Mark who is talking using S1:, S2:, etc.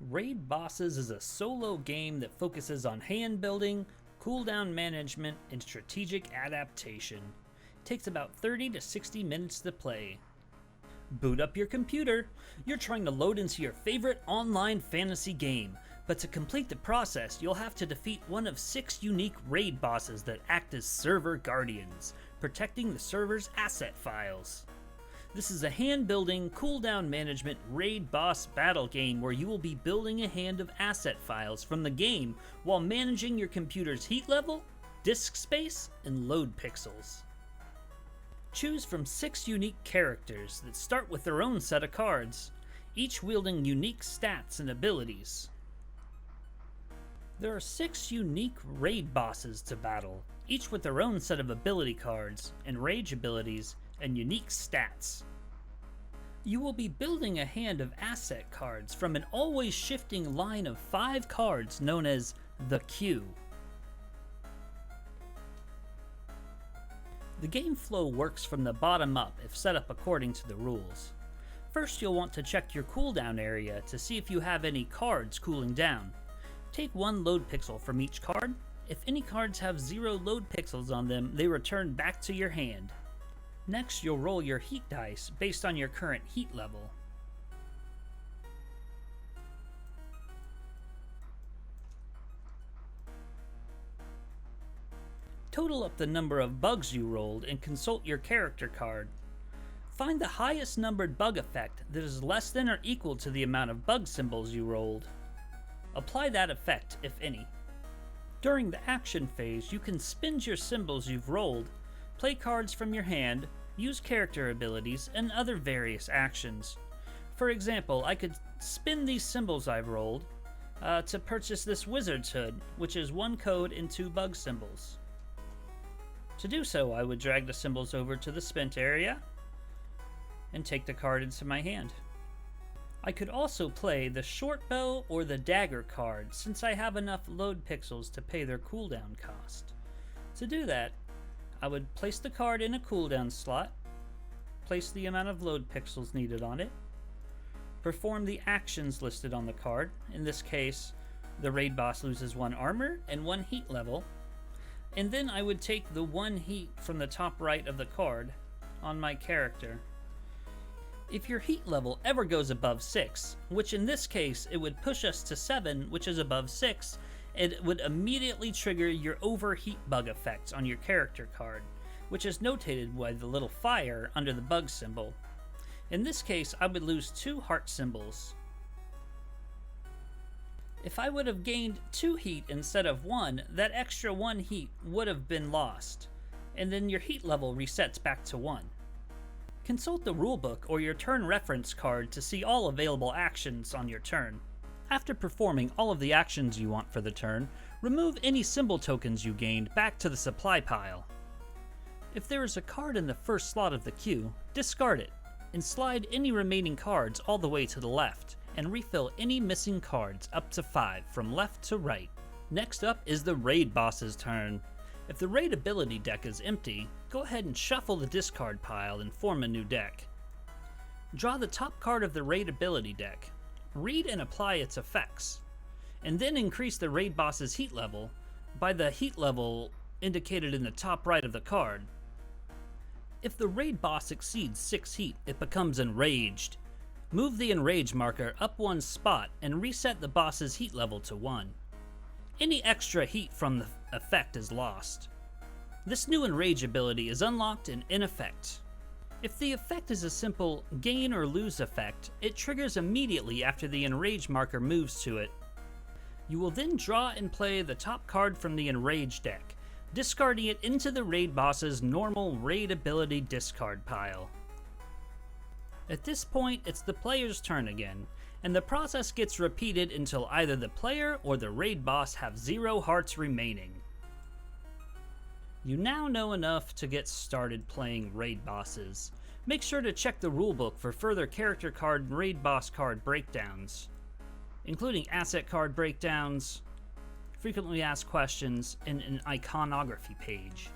S1: Raid Bosses is a solo game that focuses on hand building, cooldown management, and strategic adaptation. It takes about 30 to 60 minutes to play. Boot up your computer. You're trying to load into your favorite online fantasy game, but to complete the process, you'll have to defeat one of 6 unique raid bosses that act as server guardians, protecting the server's asset files. This is a hand-building, cooldown management raid boss battle game where you will be building a hand of asset files from the game while managing your computer's heat level, disk space, and load pixels. Choose from 6 unique characters that start with their own set of cards, each wielding unique stats and abilities. There are 6 unique raid bosses to battle, each with their own set of ability cards and rage abilities and unique stats. You will be building a hand of asset cards from an always shifting line of 5 cards known as the queue. The game flow works from the bottom up if set up according to the rules. First, you'll want to check your cooldown area to see if you have any cards cooling down. Take 1 load pixel from each card. If any cards have 0 load pixels on them, they return back to your hand. Next, you'll roll your heat dice based on your current heat level. Total up the number of bugs you rolled and consult your character card. Find the highest numbered bug effect that is less than or equal to the amount of bug symbols you rolled. Apply that effect, if any. During the action phase, you can spend your symbols you've rolled, play cards from your hand, use character abilities, and other various actions. For example, I could spin these symbols I've rolled to purchase this wizard's hood, which is 1 code and 2 bug symbols. To do so, I would drag the symbols over to the spent area and take the card into my hand. I could also play the short bow or the dagger card since I have enough load pixels to pay their cooldown cost. To do that, I would place the card in a cooldown slot, place the amount of load pixels needed on it, perform the actions listed on the card. In this case, the raid boss loses 1 armor and 1 heat level, and then I would take the 1 heat from the top right of the card on my character. If your heat level ever goes above 6, which in this case it would push us to 7, which is above 6, it would immediately trigger your overheat bug effect on your character card, which is notated by the little fire under the bug symbol. In this case, I would lose 2 heart symbols. If I would have gained 2 heat instead of 1, that extra 1 heat would have been lost, and then your heat level resets back to 1. Consult the rulebook or your turn reference card to see all available actions on your turn. After performing all of the actions you want for the turn, remove any symbol tokens you gained back to the supply pile. If there is a card in the first slot of the queue, discard it, and slide any remaining cards all the way to the left, and refill any missing cards up to 5 from left to right. Next up is the raid boss's turn. If the raid ability deck is empty, go ahead and shuffle the discard pile and form a new deck. Draw the top card of the raid ability deck. Read and apply its effects, and then increase the raid boss's heat level by the heat level indicated in the top right of the card. If the raid boss exceeds 6 heat, it becomes enraged. Move the enrage marker up 1 spot and reset the boss's heat level to 1. Any extra heat from the effect is lost. This new enrage ability is unlocked and in effect. If the effect is a simple gain or lose effect, it triggers immediately after the enrage marker moves to it. You will then draw and play the top card from the enrage deck, discarding it into the raid boss's normal raid ability discard pile. At this point, it's the player's turn again, and the process gets repeated until either the player or the raid boss have 0 hearts remaining. You now know enough to get started playing raid bosses. Make sure to check the rulebook for further character card and raid boss card breakdowns, including asset card breakdowns, frequently asked questions, and an iconography page.